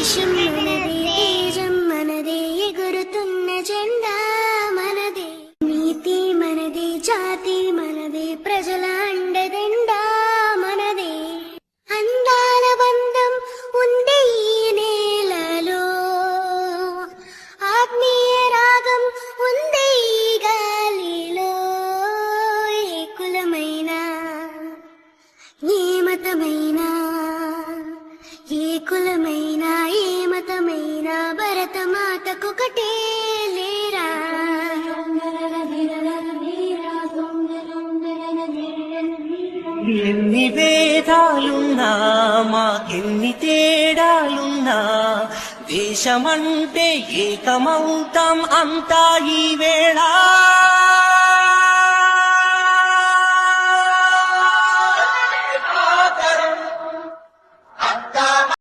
దేశం మనదే, తేజం మనదే, ఎగురుతున్న జెండా మనదే. నీతి మనదే, జాతి మనదే, ప్రజల అండదండా మనదే. అందాల బంధం ఉంది ఈ నేలలో, ఆత్మీయ రాగం ఉంది ఈ గాలిలో. ఏ కులమైనా, ఏ మతమైనా, ఏ కులమైనా, ఏ మతమైనా, భరతమాతకొకటే లేరా. ఎన్ని భేదాలున్నా, మాకెన్ని తేడాలున్నా, దేశమంటే ఏకమౌతాం అంతా ఈ వేళ.